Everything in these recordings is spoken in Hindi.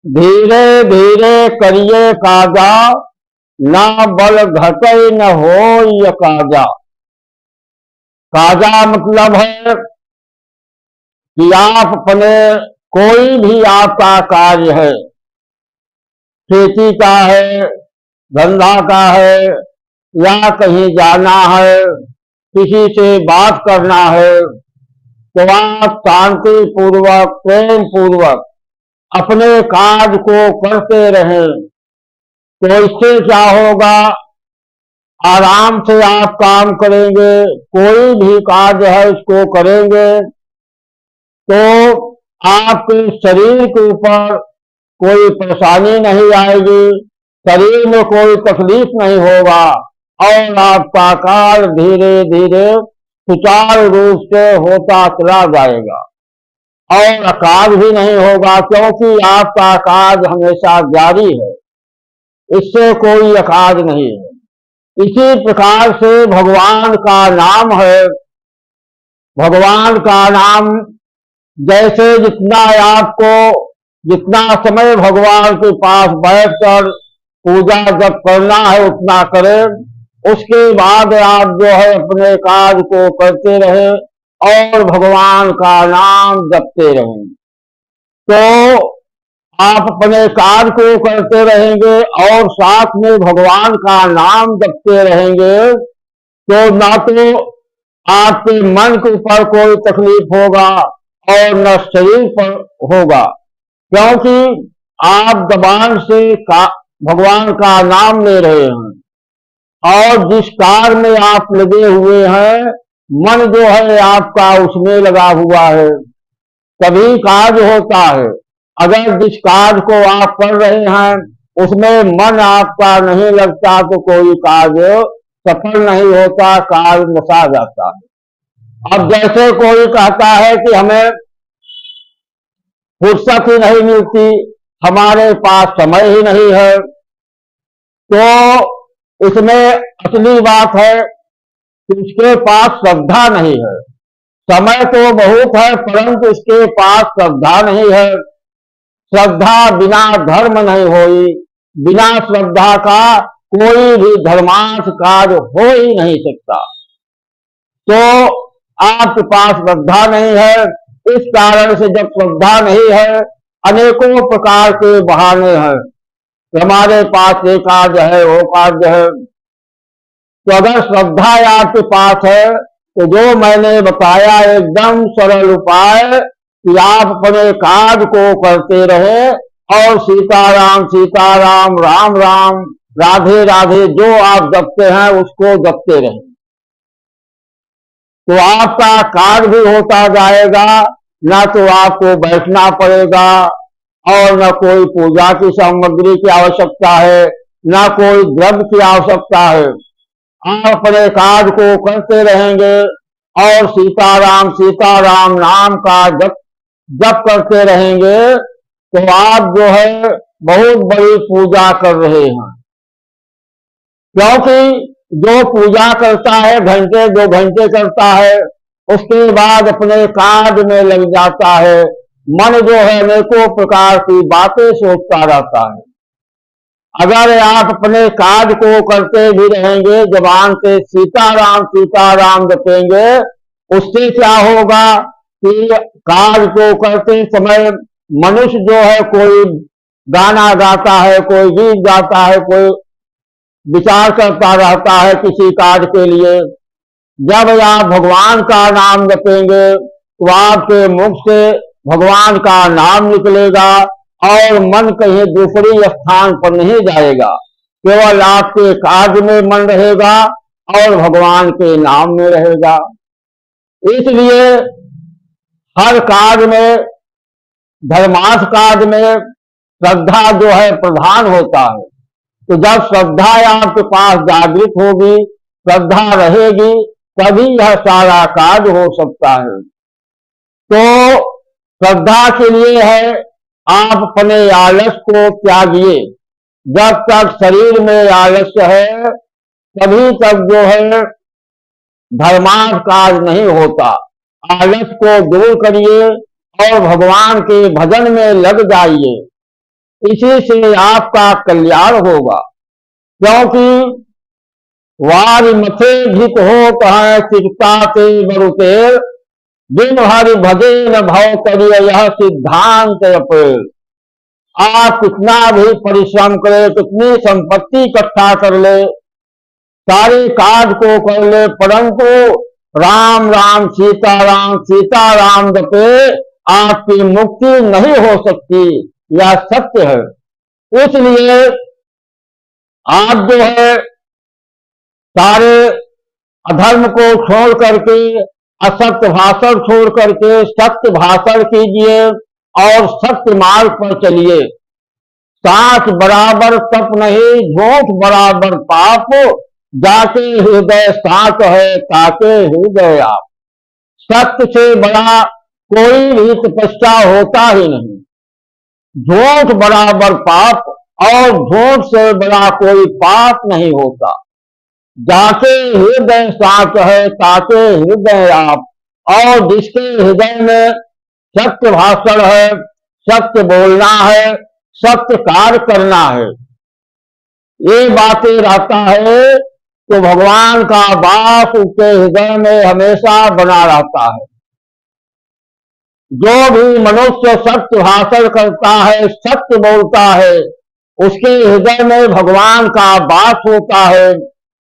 धीरे धीरे करिए काजा, ना बल घटे न हो काजा। काजा मतलब है कि आप अपने कोई भी आपका कार्य है, खेती का है, धंधा का है, या कहीं जाना है, किसी से बात करना है, तो आप शांति पूर्वक प्रेम पूर्वक अपने कार्य को करते रहें। तो इससे क्या होगा, आराम से आप काम करेंगे, कोई भी कार्य है इसको करेंगे तो आपके शरीर के ऊपर कोई परेशानी नहीं आएगी, शरीर में कोई तकलीफ नहीं होगा और आपका कार्य धीरे धीरे सुचारू रूप से होता चला जाएगा और अकाल भी नहीं होगा, क्योंकि आपका कार्य हमेशा जारी है, इससे कोई अकाल नहीं है। इसी प्रकार से भगवान का नाम है। भगवान का नाम जैसे जितना समय भगवान के पास बैठकर पूजा जब करना है उतना करें, उसके बाद आप जो है अपने कार्य को करते रहे और भगवान का नाम जपते रहें। तो आप अपने कार्य को करते रहेंगे और साथ में भगवान का नाम जपते रहेंगे, तो ना तो आपके मन के ऊपर कोई तकलीफ होगा और न शरीर पर होगा, क्योंकि आप जबान से भगवान का नाम ले रहे हैं और जिस कार्य में आप लगे हुए हैं मन जो है आपका उसमें लगा हुआ है, तभी कार्य होता है। अगर जिस कार्य को आप कर रहे हैं उसमें मन आपका नहीं लगता तो कोई कार्य सफल नहीं होता, कार्य नशा जाता है। अब जैसे कोई कहता है कि हमें फुर्सत ही नहीं मिलती, हमारे पास समय ही नहीं है, तो इसमें असली बात है कि उसके पास श्रद्धा नहीं है। समय तो बहुत है परंतु इसके पास श्रद्धा नहीं है। श्रद्धा बिना धर्म नहीं होई, बिना श्रद्धा का कोई भी धर्मार्थ कार्य हो ही नहीं सकता। तो आपके पास श्रद्धा नहीं है, इस कारण से जब श्रद्धा नहीं है अनेकों प्रकार के बहाने हैं, हमारे पास ये कार्य है वो कार्य है। तो अगर श्रद्धा आपके पास है तो जो मैंने बताया एकदम सरल उपाय कि आप अपने कार्य को करते रहे और सीताराम राम राम राधे राधे जो आप जपते हैं उसको जपते रहे, तो आपका कार्य भी होता जाएगा। ना तो आपको बैठना पड़ेगा और न कोई पूजा की सामग्री की आवश्यकता है, ना कोई द्रव्य की आवश्यकता है। आप अपने कार्य को करते रहेंगे और सीताराम नाम का जप करते रहेंगे, तो आप जो है बहुत बड़ी पूजा कर रहे हैं। क्योंकि जो पूजा करता है घंटे 2 घंटे करता है, उसके बाद अपने कार्य में लग जाता है, मन जो है अनेकों प्रकार की बातें सोचता रहता है। अगर आप अपने कार्य को करते भी रहेंगे, जबान से सीताराम जपेंगे, उससे क्या होगा कि कार्य को करते समय मनुष्य जो है कोई गाना गाता है, कोई गीत गाता है, कोई विचार करता रहता है किसी कार्य के लिए। जब आप भगवान का नाम जपेंगे तो आपके मुख से भगवान का नाम निकलेगा और मन कहीं दूसरी स्थान पर नहीं जाएगा, केवल आपके कार्य में मन रहेगा और भगवान के नाम में रहेगा। इसलिए हर कार्य में, धर्मार्थ कार्य में श्रद्धा जो है प्रधान होता है। तो जब श्रद्धा आपके पास जागृत होगी, श्रद्धा रहेगी, तभी यह सारा कार्य हो सकता है। तो श्रद्धा के लिए है आप अपने आलस को त्यागिए। जब तक शरीर में आलस्य है तभी तक जो है धर्मार्थ कार्य नहीं होता। आलस को दूर करिए और भगवान के भजन में लग जाइए। इसी से आपका कल्याण होगा। क्योंकि वारि मथे धिक होत है चिरता ते बरुतेर, बिन हरि भजे न भव करिय यह सिद्धांत अपेर। आप कितना भी परिश्रम करे, कितनी संपत्ति इकट्ठा कर ले, सारे कार्य को कर ले, परंतु राम राम सीता राम जपे आपकी मुक्ति नहीं हो सकती, यह सत्य है। इसलिए आप जो है सारे अधर्म को छोड़ करके, असत्य भाषण छोड़ करके सत्य भाषण कीजिए और सत्य मार्ग पर चलिए। साच बराबर तप नहीं, झूठ बराबर पाप, जाके हृदय साच है ताके हृदय आप। सत्य से बड़ा कोई भी तपस्या होता ही नहीं। झूठ बराबर पाप और झूठ से बड़ा कोई पाप नहीं होता। जाके हृदय साच है ताके हृदय आप। और जिसके हृदय में सत्य भाषण है, सत्य बोलना है, सत्य कार्य करना है, ये बातें रहता है तो भगवान का वास उसके हृदय में हमेशा बना रहता है। जो भी मनुष्य सत्य भाषण करता है, सत्य बोलता है, उसके हृदय में भगवान का वास होता है।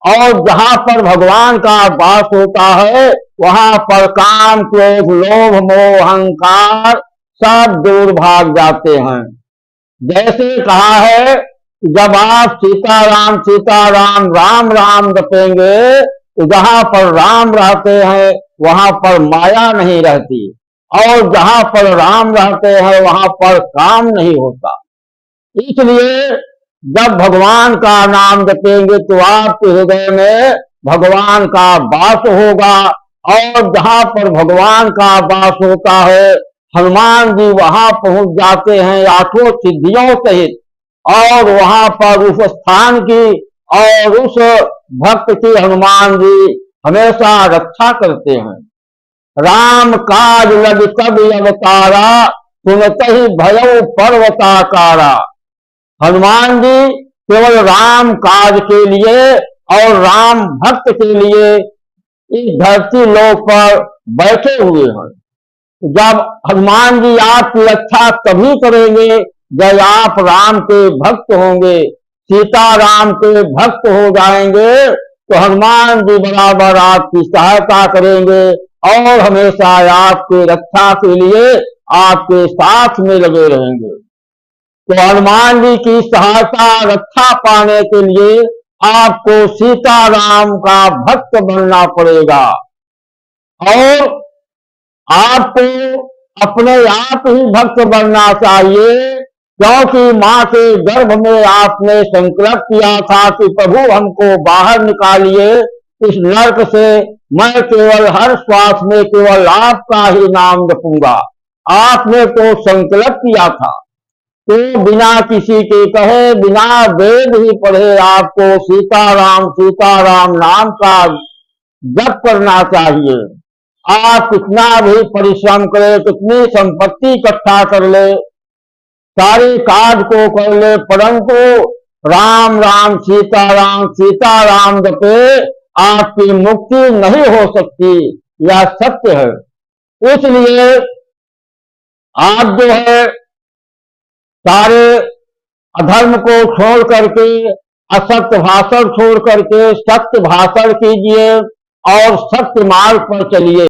और जहां पर भगवान का वास होता है वहां पर काम, क्रोध, लोभ, मोह, अहंकार सब दूर भाग जाते हैं। जैसे कहा है, जब आप सीताराम राम राम जपेंगे तो जहां पर राम रहते हैं वहां पर माया नहीं रहती, और जहां पर राम रहते हैं वहां पर काम नहीं होता। इसलिए जब भगवान का नाम जपेंगे तो आपके हृदय में भगवान का वास होगा। और जहां पर भगवान का वास होता है, हनुमान जी वहां पहुंच जाते हैं 8 सिद्धियों सहित, और वहां पर उस स्थान की और उस भक्त की हनुमान जी हमेशा रक्षा करते हैं। राम काज लग सब अवतारा, सुनत ही भयउ पर्वताकारा। हनुमान जी केवल राम काज के लिए और राम भक्त के लिए इस धरती लोक पर बैठे हुए हैं। जब हनुमान जी आपकी रक्षा तभी करेंगे जब आप राम के भक्त होंगे, सीताराम के भक्त हो जाएंगे तो हनुमान जी बराबर आपकी सहायता करेंगे और हमेशा आपके रक्षा के लिए आपके साथ में लगे रहेंगे। तो हनुमान जी की सहायता, रक्षा पाने के लिए आपको सीताराम का भक्त बनना पड़ेगा। और आपको अपने आप ही भक्त बनना चाहिए, क्योंकि मां के गर्भ में आपने संकल्प किया था कि प्रभु हमको बाहर निकालिए इस नरक से, मैं केवल हर श्वास में केवल आपका ही नाम जपूंगा। आपने तो संकल्प किया था, तो बिना किसी के कहे, बिना वेद ही पढ़े आपको सीताराम नाम का जप करना चाहिए। आप कितना भी परिश्रम करे, कितनी संपत्ति इकट्ठा कर ले, सारे कार्य को कर ले, परंतु राम राम सीताराम जपे आपकी मुक्ति नहीं हो सकती, यह सत्य है। इसलिए आप जो है सारे अधर्म को छोड़ करके, असत्य भाषण छोड़ करके सत्य भाषण कीजिए और सत्य मार्ग पर चलिए।